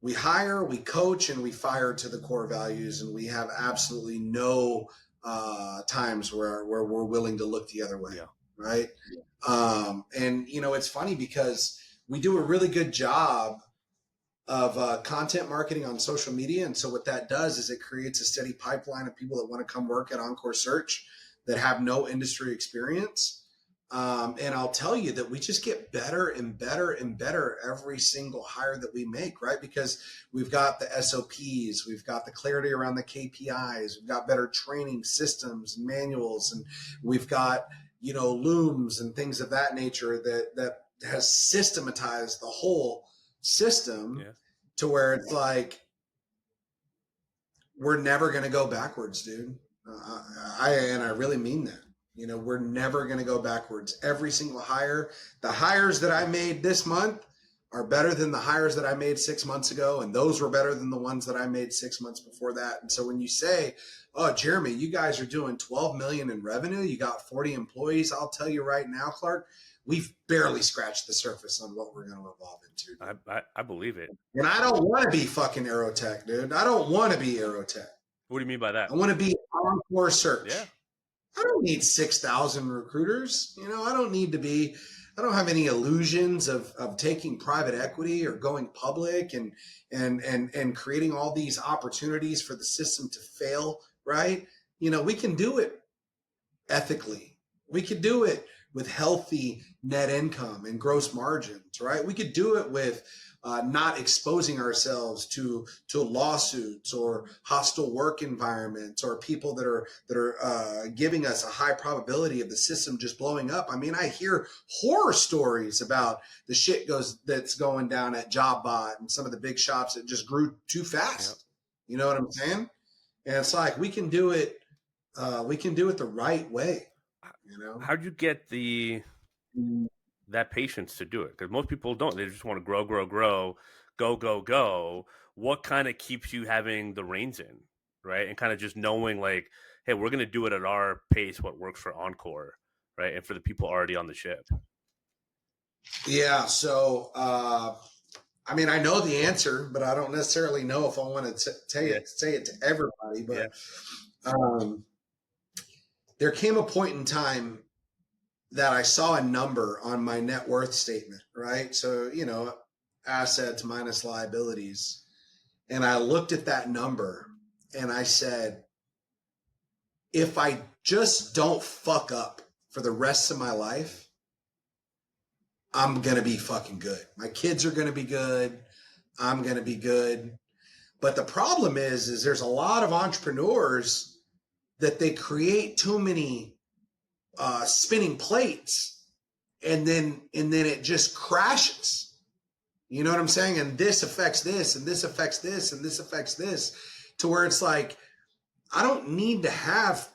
we hire, we coach, and we fire to the core values, and we have absolutely no times where we're willing to look the other way, right? And it's funny because we do a really good job of content marketing on social media, and so what that does is it creates a steady pipeline of people that want to come work at Encore Search that have no industry experience. And I'll tell you that we just get better and better and better every single hire that we make, right? Because we've got the SOPs, we've got the clarity around the KPIs, we've got better training systems and manuals, and we've got, looms and things of that nature that has systematized the whole system to where it's like, we're never going to go backwards, dude. I really mean that. We're never going to go backwards. Every single hire, the hires that I made this month are better than the hires that I made 6 months ago. And those were better than the ones that I made 6 months before that. And so when you say, oh, Jeremy, you guys are doing 12 million in revenue, you got 40 employees, I'll tell you right now, Clark, we've barely scratched the surface on what we're going to evolve into. I believe it. And I don't want to be fucking Aerotech, dude. I don't want to be Aerotech. What do you mean by that? I want to be Encore Search. Yeah. I don't need 6,000 recruiters. I don't have any illusions of taking private equity or going public and creating all these opportunities for the system to fail, right? We can do it ethically. We could do it with healthy net income and gross margins, right? We could do it with not exposing ourselves to lawsuits or hostile work environments or people that are giving us a high probability of the system just blowing up. I mean, I hear horror stories about the shit that's going down at JobBot and some of the big shops that just grew too fast. Yep. You know what I'm saying? And it's like we can do it the right way. How'd you get that patience to do it? Because most people don't. They just want to grow, go. What kind of keeps you having the reins in, right? And kind of just knowing like, hey, we're going to do it at our pace, what works for Encore, right? And for the people already on the ship. Yeah. So, I mean, I know the answer, but I don't necessarily know if I want to say it to everybody. But there came a point in time that I saw a number on my net worth statement, right? So, assets minus liabilities. And I looked at that number and I said, if I just don't fuck up for the rest of my life, I'm going to be fucking good. My kids are going to be good. I'm going to be good. But the problem is there's a lot of entrepreneurs that they create too many spinning plates, and then it just crashes. You know what I'm saying? And this affects this, and this affects this, and this affects this, to where it's like, I don't need to have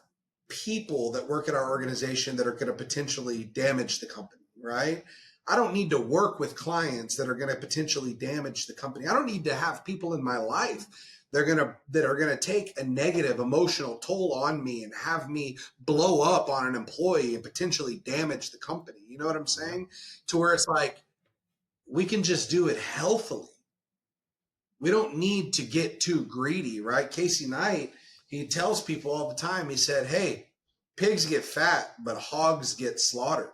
people that work at our organization that are going to potentially damage the company, right? I don't need to work with clients that are going to potentially damage the company. I don't need to have people in my life that are going to take a negative emotional toll on me and have me blow up on an employee and potentially damage the company. You know what I'm saying? To where it's like, we can just do it healthily. We don't need to get too greedy, right? Casey Knight, he tells people all the time, he said, hey, pigs get fat, but hogs get slaughtered,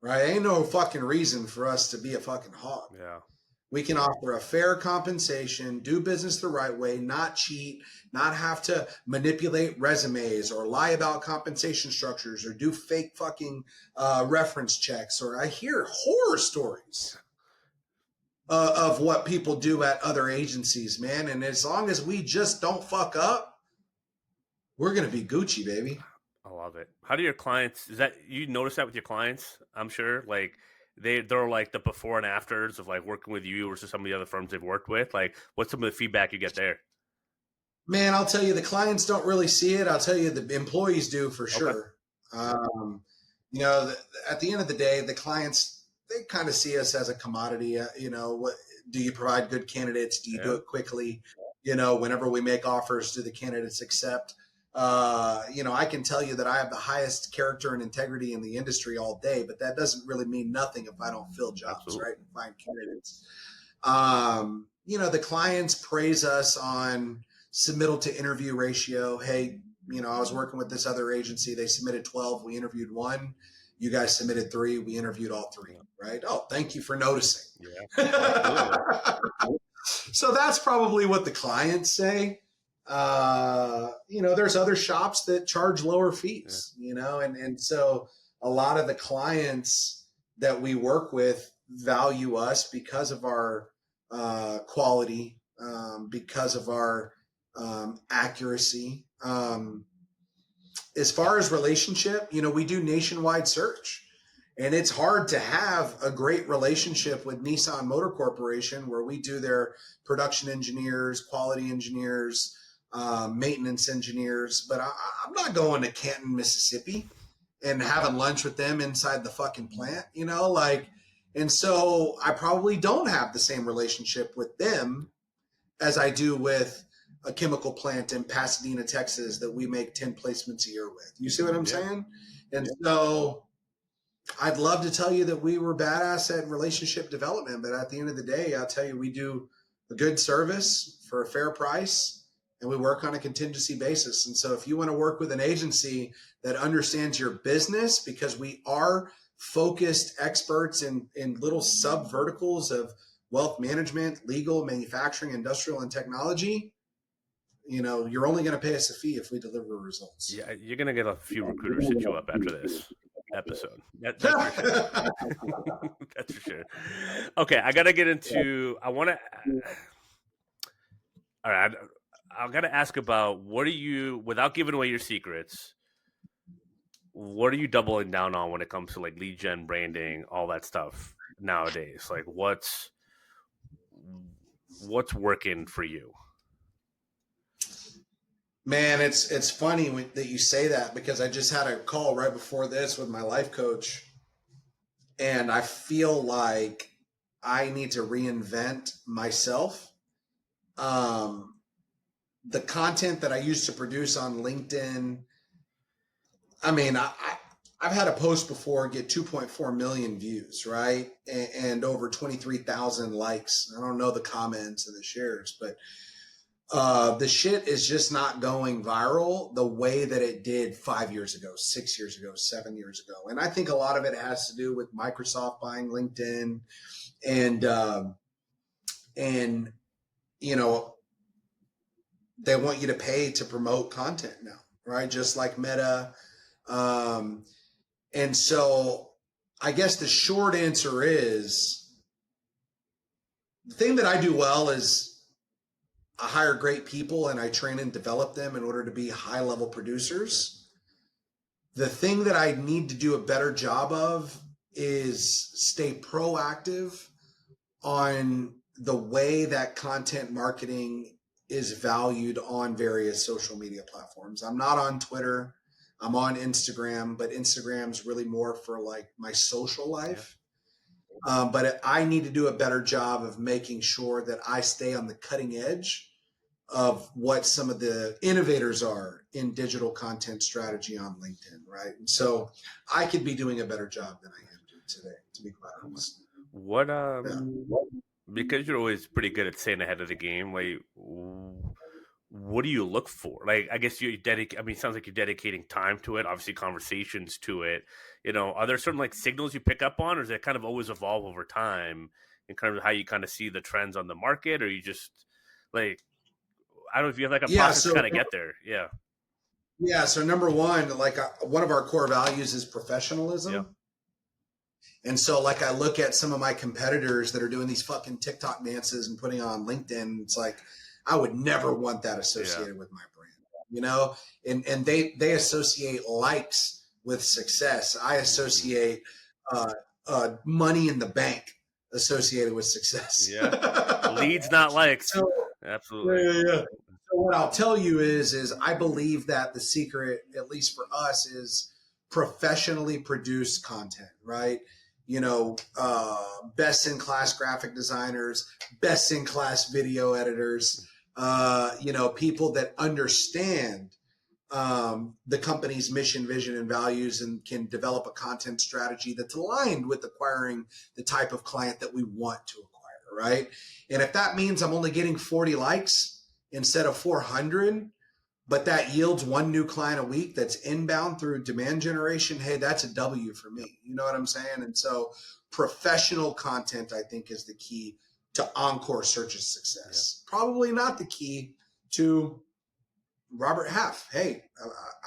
right? Ain't no fucking reason for us to be a fucking hog. Yeah. We can offer a fair compensation, do business the right way, not cheat, not have to manipulate resumes or lie about compensation structures or do fake fucking reference checks. Or I hear horror stories of what people do at other agencies, man. And as long as we just don't fuck up, we're going to be Gucci, baby. I love it. How do your clients, is that, you notice that with your clients? I'm sure like they're like the before and afters of like working with you versus some of the other firms they've worked with. Like what's some of the feedback you get there? Man, I'll tell you, the clients don't really see it. I'll tell you, the employees do for sure. Okay. You know, at the end of the day, the clients, they kind of see us as a commodity. You know, what do you provide good candidates? Do you do it quickly? You know, whenever we make offers, do the candidates accept? You know, I can tell you that I have the highest character and integrity in the industry all day, but that doesn't really mean nothing if I don't fill jobs, Absolutely. Right? And find candidates. You know, the clients praise us on submittal to interview ratio. Hey, you know, I was working with this other agency. They submitted 12. We interviewed 1. You guys submitted 3. We interviewed all 3, right? Oh, thank you for noticing. Yeah. So that's probably what the clients say. You know, there's other shops that charge lower fees, you know, and so a lot of the clients that we work with value us because of our quality, because of our accuracy. As far as relationship, you know, we do nationwide search, and it's hard to have a great relationship with Nissan Motor Corporation, where we do their production engineers, quality engineers, maintenance engineers. But I'm not going to Canton, Mississippi and having lunch with them inside the fucking plant, you know, like, and so I probably don't have the same relationship with them as I do with a chemical plant in Pasadena, Texas, that we make 10 placements a year with. You see what I'm saying? And so I'd love to tell you that we were badass at relationship development, but at the end of the day, I'll tell you, we do a good service for a fair price, and we work on a contingency basis. And so if you want to work with an agency that understands your business, because we are focused experts in little sub verticals of wealth management, legal, manufacturing, industrial, and technology, you know, you're only going to pay us a fee if we deliver results. Yeah, you're going to get a few recruiters hit you up after this episode. That's for sure. That's for sure. Okay, I got to get into, all right, I got to ask about, what are you, without giving away your secrets, what are you doubling down on when it comes to like lead gen, branding, all that stuff nowadays? Like what's working for you? Man, it's funny that you say that, because I just had a call right before this with my life coach, and I feel like I need to reinvent myself. The content that I used to produce on LinkedIn, I mean, I've had a post before get 2.4 million views, right? And over 23,000 likes. I don't know the comments and the shares, but the shit is just not going viral the way that it did 5 years ago, 6 years ago, 7 years ago. And I think a lot of it has to do with Microsoft buying LinkedIn, and you know, they want you to pay to promote content now, right? Just like Meta. And so I guess the short answer is, the thing that I do well is I hire great people and I train and develop them in order to be high level producers. The thing that I need to do a better job of is stay proactive on the way that content marketing is valued on various social media platforms. I'm not on Twitter. I'm on Instagram, but Instagram's really more for like my social life. But I need to do a better job of making sure that I stay on the cutting edge of what some of the innovators are in digital content strategy on LinkedIn, right? And so I could be doing a better job than I am doing today, to be quite honest. What Yeah. because you're always pretty good at staying ahead of the game, like what do you look for? Like, I guess you dedicate. I mean, it sounds like you're dedicating time to it. Obviously, conversations to it. Are there certain like signals you pick up on, or does it kind of always evolve over time in terms of how you kind of see the trends on the market, or you just like I don't know if you have like a Yeah. process to So, kind of get there. Yeah. yeah. So number one, like one of our core values is Yeah. professionalism. And so like I look at some of my competitors that are doing these fucking TikTok dances and putting on LinkedIn. It's like, I would never want that associated with my brand, and they associate likes with success. I associate money in the bank associated with success. Yeah. Leads, not likes. So, Absolutely. yeah. So what I'll tell you is I believe that the secret, at least for us, is professionally produced content, right? Best in class graphic designers, best in class video editors, people that understand the company's mission, vision, and values and can develop a content strategy that's aligned with acquiring the type of client that we want to acquire, right? And if that means I'm only getting 40 likes instead of 400, but that yields one new client a week that's inbound through demand generation, hey, that's a W for me. You know what I'm saying? And so professional content, I think, is the key to Encore Search's success. Yeah. Probably not the key to Robert Half. Hey,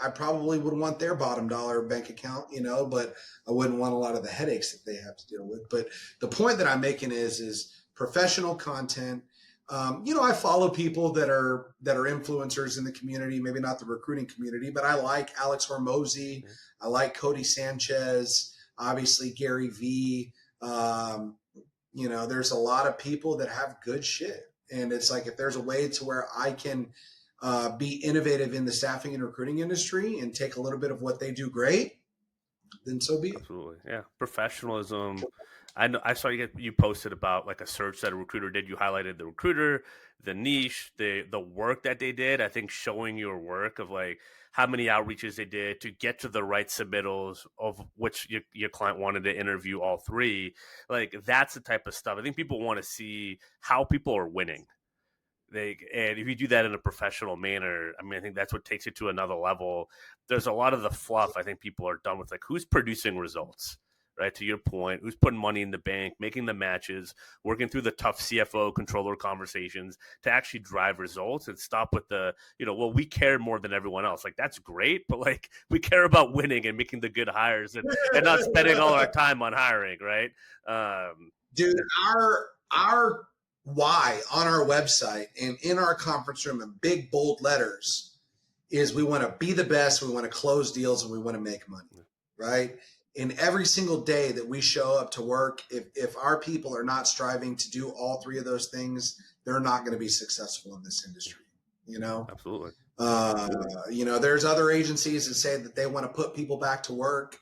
I probably would want their bottom dollar bank account, but I wouldn't want a lot of the headaches that they have to deal with. But the point that I'm making is professional content. I follow people that are influencers in the community, maybe not the recruiting community, but I like Alex Hormozy. I like Cody Sanchez, obviously Gary V. There's a lot of people that have good shit. And it's like, if there's a way to where I can be innovative in the staffing and recruiting industry and take a little bit of what they do great, then so be it. Absolutely. Yeah. Professionalism. I know I saw you posted about like a search that a recruiter did. You highlighted the recruiter, the niche, the work that they did. I think showing your work of like how many outreaches they did to get to the right submittals of which your client wanted to interview all three. Like that's the type of stuff. I think people want to see how people are winning. And if you do that in a professional manner, I mean, I think that's what takes it to another level. There's a lot of the fluff I think people are done with, like who's producing results, right? To your point, who's putting money in the bank, making the matches, working through the tough CFO controller conversations to actually drive results and stop with the, well, we care more than everyone else. Like that's great, but like we care about winning and making the good hires and not spending all our time on hiring, right? Dude, our why on our website and in our conference room in big bold letters is we want to be the best, we want to close deals, and we want to make money, right? And every single day that we show up to work, if our people are not striving to do all three of those things, they're not going to be successful in this industry. Absolutely. There's other agencies that say that they want to put people back to work,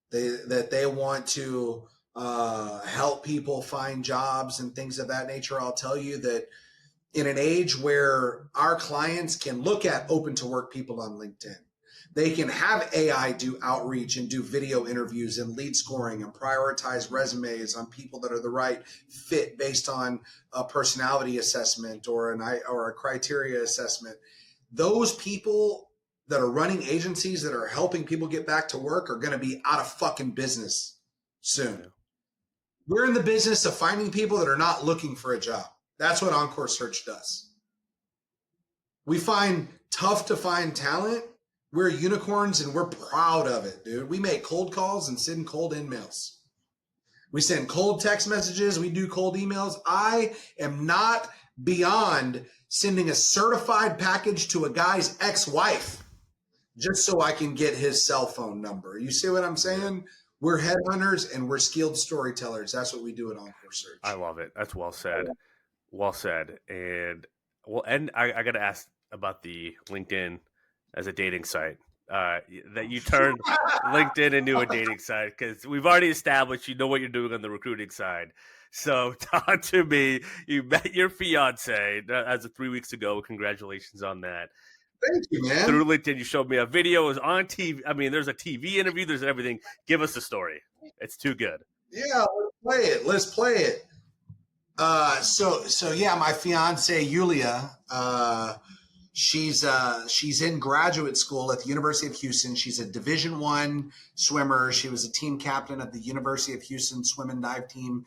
that they want to help people find jobs and things of that nature. I'll tell you that in an age where our clients can look at open to work people on LinkedIn, they can have AI do outreach and do video interviews and lead scoring and prioritize resumes on people that are the right fit based on a personality assessment or a criteria assessment. Those people that are running agencies that are helping people get back to work are going to be out of fucking business soon. Yeah. We're in the business of finding people that are not looking for a job. That's what Encore Search does. We find tough to find talent. We're unicorns and we're proud of it, dude. We make cold calls and send cold emails. We send cold text messages. We do cold emails. I am not beyond sending a certified package to a guy's ex-wife just so I can get his cell phone number. You see what I'm saying? We're headhunters and we're skilled storytellers. That's what we do at Encore I Search. love it. That's well said. Well said. And well, and I got to ask about the LinkedIn as a dating site. That you turned LinkedIn into a dating site, because we've already established you know what you're doing on the recruiting side. So talk to me. You met your fiance as of 3 weeks ago. Congratulations on that. Thank you, Through man. LinkedIn, you showed me a video. It was on TV. I mean, there's a TV interview. There's everything. Give us the story. It's too good. Yeah, let's play it. Let's play it. So yeah, my fiance Yulia, she's in graduate school at the University of Houston. She's a Division I swimmer. She was a team captain of the University of Houston swim and dive team,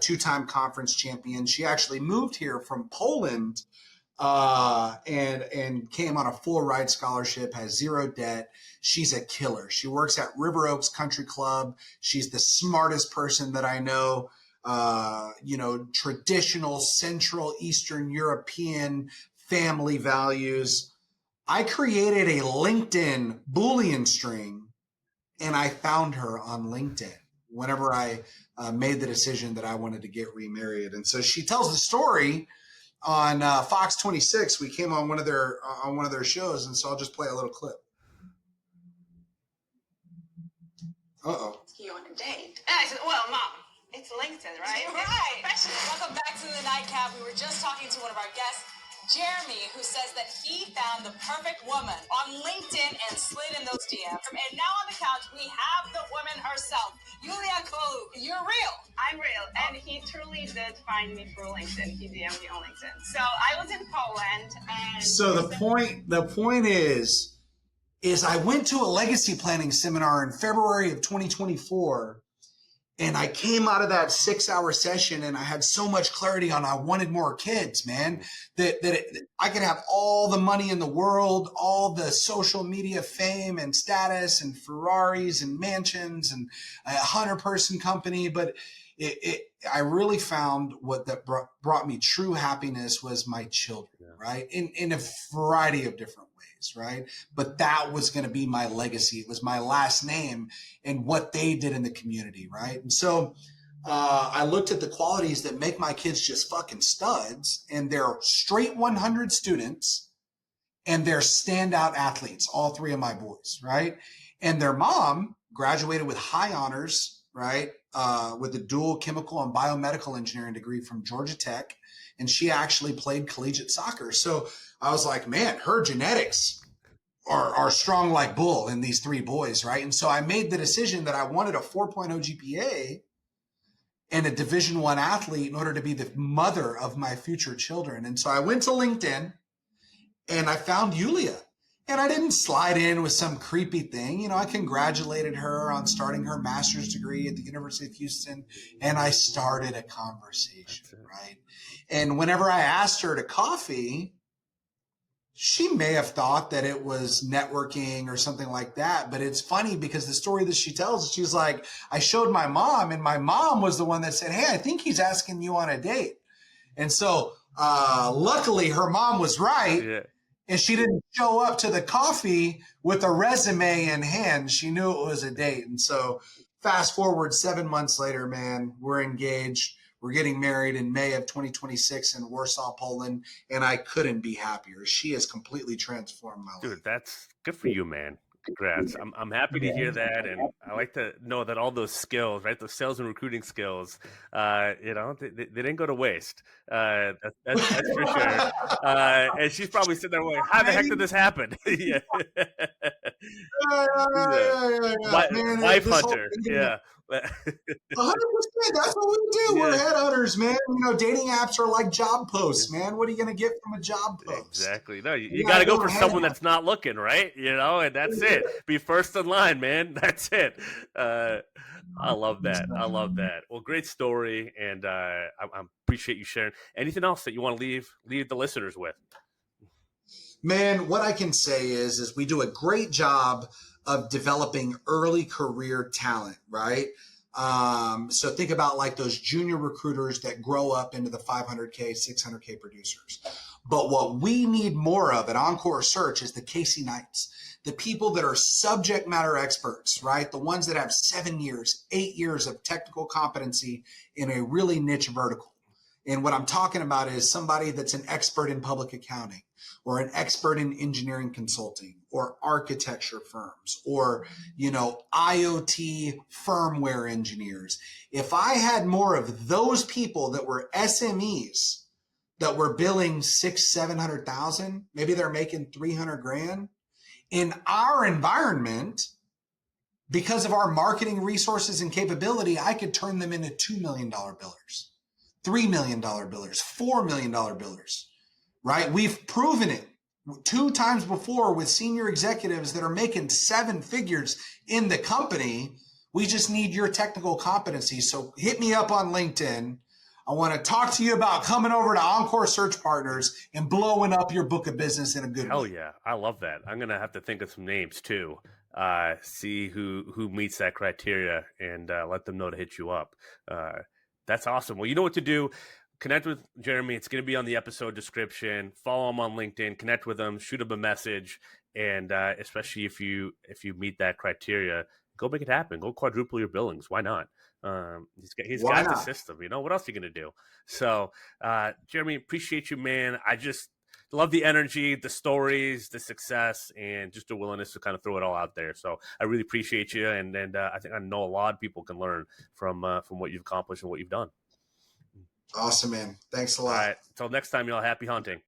two-time conference champion. She actually moved here from Poland and came on a full ride scholarship, has zero debt. She's a killer. She works at River Oaks Country Club. She's the smartest person that I know. Traditional Central Eastern European family values. I created a LinkedIn Boolean string and I found her on LinkedIn whenever I made the decision that I wanted to get remarried. And so she tells the story on Fox 26. We came on one of their shows, and so I'll just play a little clip. Uh-oh. You on a date? And I said, well, Mom, it's LinkedIn, right? Right. Welcome back to the Nightcap. We were just talking to one of our guests, Jeremy, who says that he found the perfect woman on LinkedIn and slid in those DMs. And now on the couch, we have the woman herself, Yulia Kolu. You're real. I'm real. And he truly did find me through LinkedIn. He DM'd me on LinkedIn. So I was in Poland. And so the point is I went to a legacy planning seminar in February of 2024. And I came out of that 6-hour session and I had so much clarity on I wanted more kids, man, that I could have all the money in the world, all the social media fame and status and Ferraris and mansions and a 100-person company. But I really found what that brought me true happiness was my children, right? In a variety of different ways, right? But that was going to be my legacy. It was my last name and what they did in the community, right? And so I looked at the qualities that make my kids just fucking studs, and they're straight 100 students, and they're standout athletes, all three of my boys, right? And their mom graduated with high honors, right? With a dual chemical and biomedical engineering degree from Georgia Tech. And she actually played collegiate soccer. So I was like, man, her genetics are strong like bull in these three boys, right? And so I made the decision that I wanted a 4.0 GPA and a Division I athlete in order to be the mother of my future children. And so I went to LinkedIn and I found Yulia. And I didn't slide in with some creepy thing. You know, I congratulated her on starting her master's degree at the University of Houston, and I started a conversation, right? And whenever I asked her to coffee, she may have thought that it was networking or something like that. But it's funny because the story that she tells, she's like, I showed my mom, and my mom was the one that said, hey, I think he's asking you on a date. And so luckily her mom was right. Yeah. And she didn't show up to the coffee with a resume in hand. She knew it was a date. And so fast forward 7 months later, man, we're engaged. We're getting married in May of 2026 in Warsaw, Poland. And I couldn't be happier. She has completely transformed my life. Dude, that's good for you, man. Congrats. I'm happy to hear that. And I like to know that all those skills, right, those sales and recruiting skills, they didn't go to waste. That's for sure. And she's probably sitting there going, how the heck did this happen? Yeah. Wife hunter. Yeah. 100%. That's what we do. We're headhunters, man. You know, dating apps are like job posts, man. What are you going to get from a job post? Exactly. No, you got to go for someone that's not looking, right? You know, and that's it. Be first in line, man. That's it. I love that. I love that. Well, great story, and I appreciate you sharing. Anything else that you want to leave the listeners with? Man, what I can say is we do a great job of developing early career talent, right? So think about like those junior recruiters that grow up into the 500K, 600K producers. But what we need more of at Encore Search is the Casey Knights. the people that are subject matter experts, right? The ones that have 7 years, 8 years of technical competency in a really niche vertical. And what I'm talking about is somebody that's an expert in public accounting, or an expert in engineering consulting, or architecture firms, or, IoT firmware engineers. If I had more of those people that were SMEs that were billing 600,000-700,000, maybe they're making 300 grand in our environment, because of our marketing resources and capability, I could turn them into $2 million billers, $3 million billers, $4 million billers, right? We've proven it 2 times before with senior executives that are making 7 figures in the company. We just need your technical competency. So hit me up on LinkedIn. I want to talk to you about coming over to Encore Search Partners and blowing up your book of business in a good way. Hell yeah. I love that. I'm going to have to think of some names too. See who meets that criteria and let them know to hit you up. That's awesome. Well, you know what to do. Connect with Jeremy. It's going to be on the episode description. Follow him on LinkedIn. Connect with him. Shoot him a message. And especially if you meet that criteria, go make it happen. Go quadruple your billings. Why not? He's got the system. What else are you going to do? So, Jeremy, appreciate you, man. I just love the energy, the stories, the success, and just the willingness to kind of throw it all out there. So I really appreciate you. And I know a lot of people can learn from what you've accomplished and what you've done. Awesome, man. Thanks a lot. All right. Until next time, y'all, happy hunting.